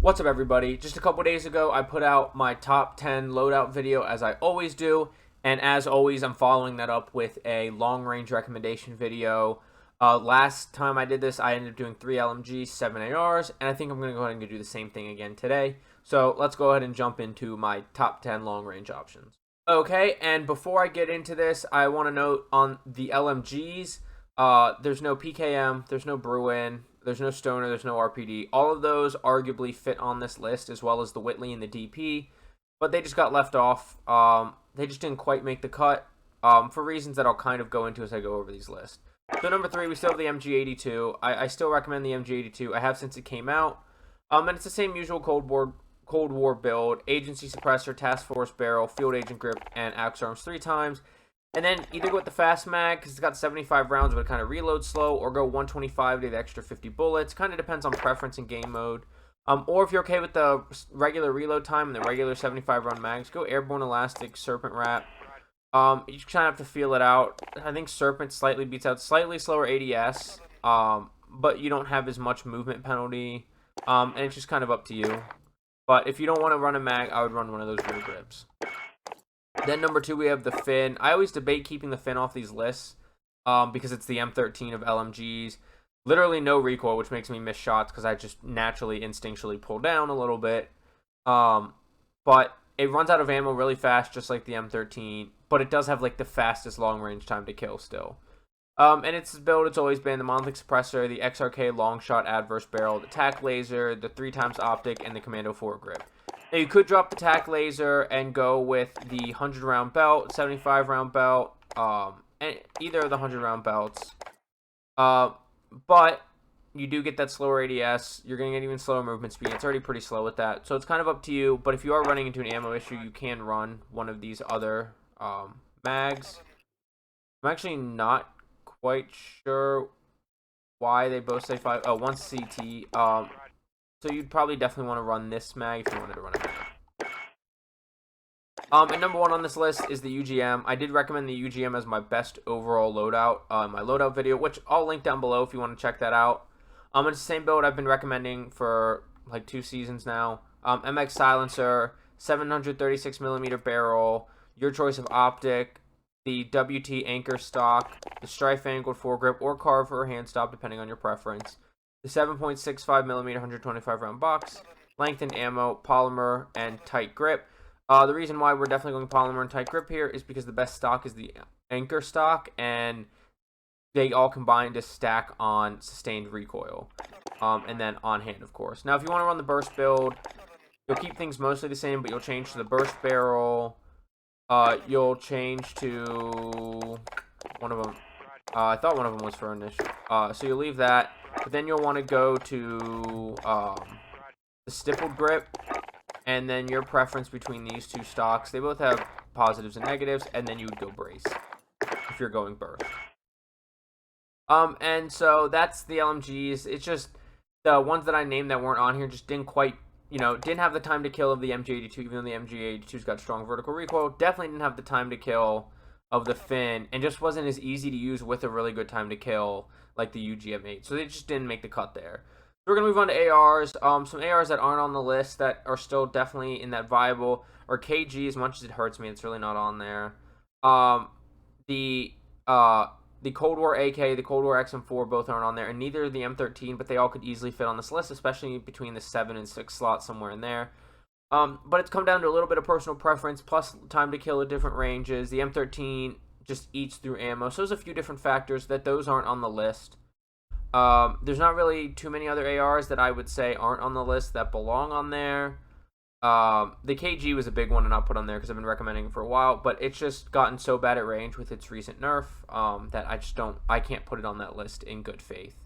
What's up, everybody? Just a couple days ago, I put out my top 10 loadout video, as I always do, and as always, I'm following that up with a long-range recommendation video. Last time I did this, I ended up doing 3 LMGs, 7 ARs, and I think I'm going to go ahead and do the same thing again today. So let's go ahead and jump into my top 10 long-range options. Okay, and before I get into this, I want to note on the LMGs, there's no PKM, there's no Bruin, there's no Stoner, there's no RPD. All of those arguably fit on this list, as well as the Whitley and the DP, but they just got left off. They just didn't quite make the cut for reasons that I'll kind of go into as I go over these lists. So number 3, we still have the MG82. I still recommend the MG82. I have since it came out, and it's the same usual Cold War build: agency suppressor, task force barrel, field agent grip, and axe arms 3 times. And then either go with the fast mag, because it's got 75 rounds but it kind of reloads slow, or go 125 to the extra 50 bullets. Kind of depends on preference in game mode. Or if you're okay with the regular reload time and the regular 75 round mags, go airborne elastic, serpent wrap. You just kind of have to feel it out. I think serpent slightly beats out slightly slower ADS, but you don't have as much movement penalty, and it's just kind of up to you. But if you don't want to run a mag, I would run one of those rear grips. Then number 2, we have the Fin. I always debate keeping the Fin off these lists because it's the M13 of LMGs. Literally no recoil, which makes me miss shots because I just naturally, instinctually pull down a little bit. But it runs out of ammo really fast, just like the M13. But it does have like the fastest long-range time to kill still. And its build, it's always been the monolithic suppressor, the XRK long shot adverse barrel, the tac laser, the 3x optic, and the commando foregrip. Now, you could drop the tac laser and go with the 100 round belt, 75 round belt, and either of the 100 round belts. But you do get that slower ADS. You're going to get even slower movement speed. It's already pretty slow with that. So it's kind of up to you. But if you are running into an ammo issue, you can run one of these other mags. I'm actually not quite sure why they both say 5. Oh, one's CT. So you'd probably definitely want to run this mag if you wanted to run a mag. And number 1 on this list is the UGM. I did recommend the UGM as my best overall loadout in my loadout video, which I'll link down below if you want to check that out. It's the same build I've been recommending for like 2 seasons now. MX silencer, 736mm barrel, your choice of optic, the WT anchor stock, the Strife Vanguard foregrip, or Carver hand stop depending on your preference. The 7.65mm 125 round box, lengthened ammo, polymer, and tight grip. The reason why we're definitely going polymer and tight grip here is because the best stock is the anchor stock, and they all combine to stack on sustained recoil, and then on hand, of course. Now, if you want to run the burst build, you'll keep things mostly the same, but you'll change to the burst barrel. You'll change to one of them. I thought one of them was for initial. So you'll leave that. But then you'll want to go to the stippled grip, and then your preference between these 2 stocks. They both have positives and negatives, and then you would go brace if you're going burst. And so that's the LMGs. It's just the ones that I named that weren't on here just didn't quite, didn't have the time to kill of the MG82, even though the MG82's got strong vertical recoil. Definitely didn't have the time to kill of the Fin, and just wasn't as easy to use with a really good time to kill like the UGM8. So they just didn't make the cut there. So we're going to move on to ARs. Some ARs that aren't on the list that are still definitely in that viable, or KG, as much as it hurts me, it's really not on there. The Cold War AK, the Cold War XM4 both aren't on there, and neither are the M13, but they all could easily fit on this list, especially between the 7 and 6 slots somewhere in there. But it's come down to a little bit of personal preference, plus time to kill at different ranges. The M13 just eats through ammo, so there's a few different factors that those aren't on the list. There's not really too many other ARs that I would say aren't on the list that belong on there. The KG was a big one to not put on there because I've been recommending it for a while, but it's just gotten so bad at range with its recent nerf that I can't put it on that list in good faith.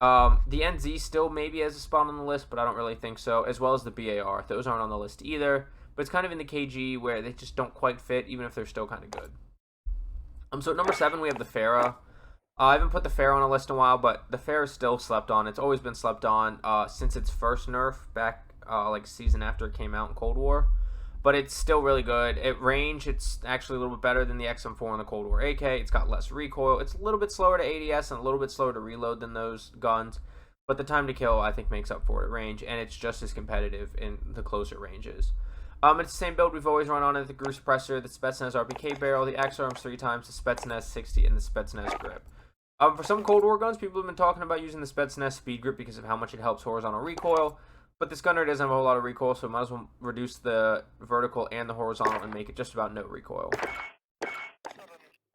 The NZ still maybe has a spot on the list, but I don't really think so, as well as the BAR. Those aren't on the list either, but it's kind of in the KG where they just don't quite fit, even if they're still kind of good. So at number 7, we have the Farah. I haven't put the Farah on a list in a while, but the Farah is still slept on. It's always been slept on since its first nerf back like season after it came out in Cold War. But it's still really good. At range, it's actually a little bit better than the XM4 and the Cold War AK. It's got less recoil. It's a little bit slower to ADS and a little bit slower to reload than those guns. but the time to kill I think makes up for it at range, and it's just as competitive in the closer ranges. It's the same build we've always run on it: the Grew Suppressor, the Spetsnaz RPK barrel, the Axe Arms 3 times, the Spetsnaz 60, and the Spetsnaz Grip. For some Cold War guns, people have been talking about using the Spetsnaz Speed Grip because of how much it helps horizontal recoil, but this gunner doesn't have a whole lot of recoil, so might as well reduce the vertical and the horizontal and make it just about no recoil.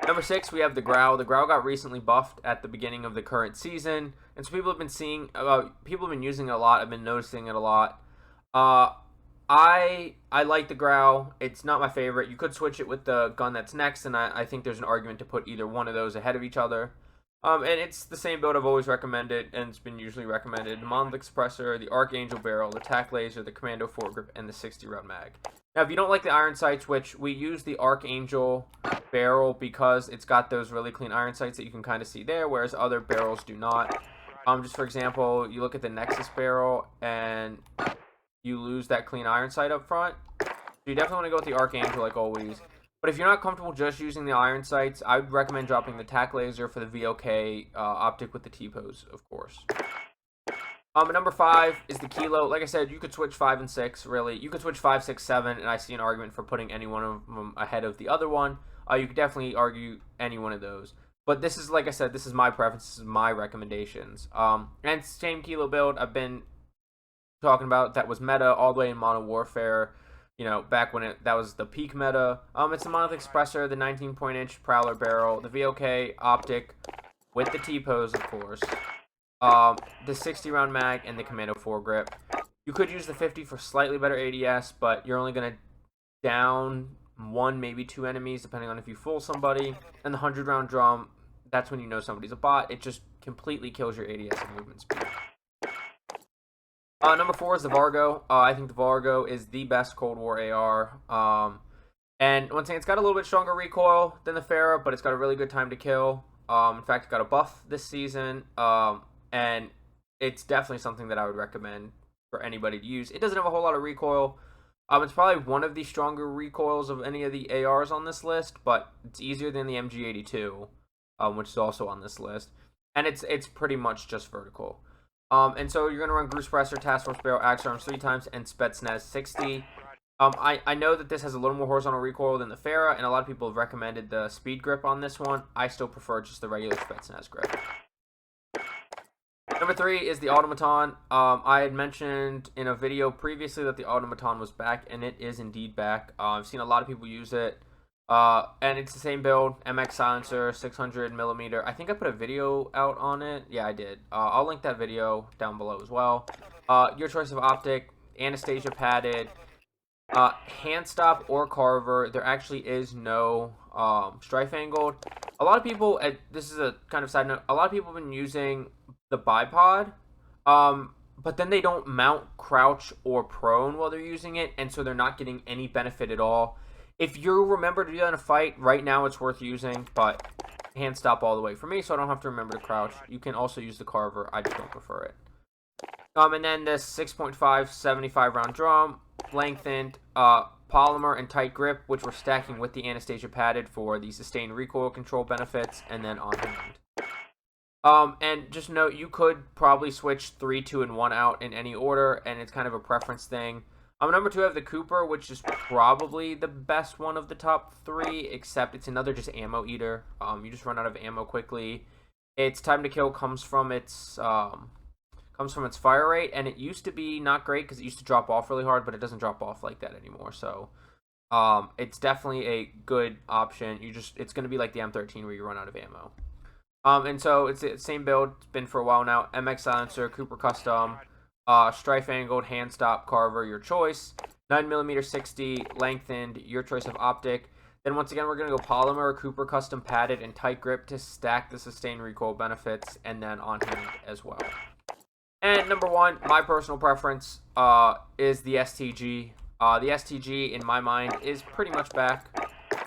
Number 6, we have the Growl. The Growl got recently buffed at the beginning of the current season, and so people have been using it a lot. I've been noticing it a lot. I like the Growl. It's not my favorite. You could switch it with the gun that's next, and I think there's an argument to put either one of those ahead of each other. And it's the same build I've always recommended, and it's been usually recommended: the Monolithic Suppressor, the Archangel Barrel, the Tac Laser, the Commando Foregrip, and the 60-round mag. Now, if you don't like the iron sights, which we use the Archangel Barrel because it's got those really clean iron sights that you can kind of see there, whereas other barrels do not. Just for example, you look at the Nexus barrel, and you lose that clean iron sight up front. So you definitely want to go with the Archangel like always. But if you're not comfortable just using the iron sights, I would recommend dropping the Tac Laser for the VOK optic with the T-pose, of course. Number 5 is the Kilo. Like I said, you could switch 5 and 6, really. You could switch 5, 6, 7, and I see an argument for putting any one of them ahead of the other one. You could definitely argue any one of those. But this is, like I said, this is my preference. This is my recommendations. And same Kilo build I've been talking about that was meta all the way in Modern Warfare. You know, back when that was the peak meta. It's the Monolithic Suppressor, the 19-point-inch Prowler barrel, the VOK optic with the T-pose, of course, the 60-round mag, and the Commando foregrip. You could use the 50 for slightly better ADS, but you're only going to down 1, maybe 2 enemies, depending on if you fool somebody. And the 100-round drum, that's when you know somebody's a bot. It just completely kills your ADS and movement speed. Number 4 is the Vargo. I think the Vargo is the best Cold War AR. And once again, it's got a little bit stronger recoil than the Farah, but it's got a really good time to kill. In fact, it got a buff this season. And it's definitely something that I would recommend for anybody to use. It doesn't have a whole lot of recoil. It's probably one of the stronger recoils of any of the ARs on this list, but it's easier than the MG82, which is also on this list. And it's pretty much just vertical. And so you're going to run Grew Suppressor, Task Force Barrel, Axe Arms 3 times, and Spetsnaz 60. I know that this has a little more horizontal recoil than the Farah, and a lot of people have recommended the Speed Grip on this one. I still prefer just the regular Spetsnaz grip. Number 3 is the Automaton. I had mentioned in a video previously that the Automaton was back, and it is indeed back. I've seen a lot of people use it. And it's the same build, MX silencer, 600mm. I think I put a video out on it. Yeah, I did. I'll link that video down below as well. Your choice of optic, Anastasia padded, hand stop or carver. There actually is no strife angled. A lot of people, this is a kind of side note, a lot of people have been using the bipod, but then they don't mount crouch or prone while they're using it, and so they're not getting any benefit at all. If you remember to do that in a fight, right now it's worth using, but hand stop all the way for me, so I don't have to remember to crouch. You can also use the carver. I just don't prefer it. And then this 6.5 75-round drum, lengthened, polymer, and tight grip, which we're stacking with the Anastasia padded for the sustained recoil control benefits, and then on hand. And just note, you could probably switch 3, 2, and 1 out in any order, and it's kind of a preference thing. Number 2, I have the Cooper, which is probably the best one of the top 3, except it's another just ammo eater. You just run out of ammo quickly. Its time to kill comes from its fire rate, and it used to be not great because it used to drop off really hard, but it doesn't drop off like that anymore. So, it's definitely a good option. It's going to be like the M13 where you run out of ammo. And so it's the same build. It's been for a while now. MX silencer, Cooper custom. Strife angled, hand stop, carver, your choice. 9mm 60, lengthened, your choice of optic. Then once again, we're going to go polymer, Cooper custom padded, and tight grip to stack the sustained recoil benefits, and then on hand as well. And number 1, my personal preference, is the STG. The STG, in my mind, is pretty much back.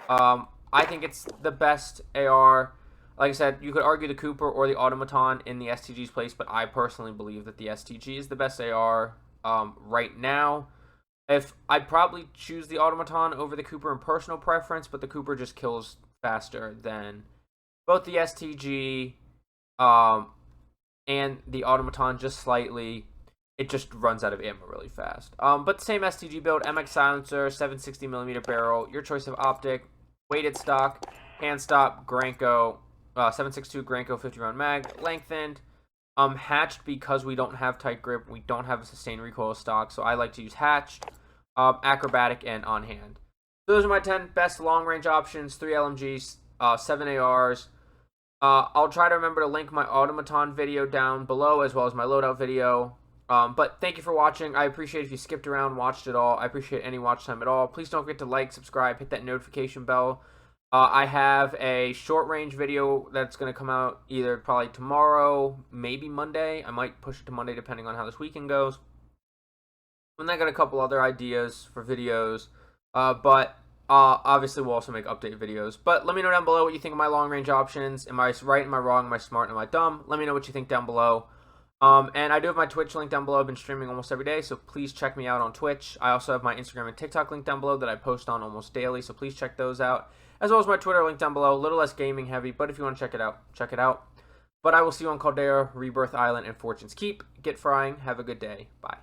I think it's the best AR. Like I said, you could argue the Cooper or the Automaton in the STG's place, but I personally believe that the STG is the best AR right now. I'd probably choose the Automaton over the Cooper in personal preference, but the Cooper just kills faster than both the STG and the automaton just slightly. It just runs out of ammo really fast. But same STG build, MX silencer, 760mm barrel, your choice of optic, weighted stock, hand stop, Granco, 7.62 Granco 50 round mag, lengthened, hatched because we don't have tight grip, we don't have a sustained recoil stock, so I like to use hatched, acrobatic, and on hand. So those are my 10 best long range options: 3 LMGs, 7 ARs. I'll try to remember to link my automaton video down below as well as my loadout video. But thank you for watching. I appreciate if you skipped around, watched it all. I appreciate any watch time at all. Please don't forget to like, subscribe, hit that notification bell. I have a short range video that's going to come out either probably tomorrow, maybe Monday. I might push it to Monday depending on how this weekend goes. And I got a couple other ideas for videos. But obviously we'll also make update videos. But let me know down below what you think of my long range options. Am I right? Am I wrong? Am I smart? Am I dumb? Let me know what you think down below. And I do have my Twitch link down below. I've been streaming almost every day, so please check me out on Twitch. I also have my Instagram and TikTok link down below that I post on almost daily, so please check those out. As well as my Twitter link down below. A little less gaming heavy, but if you want to check it out, check it out. But I will see you on Caldera, Rebirth Island, and Fortune's Keep. Get frying. Have a good day. Bye.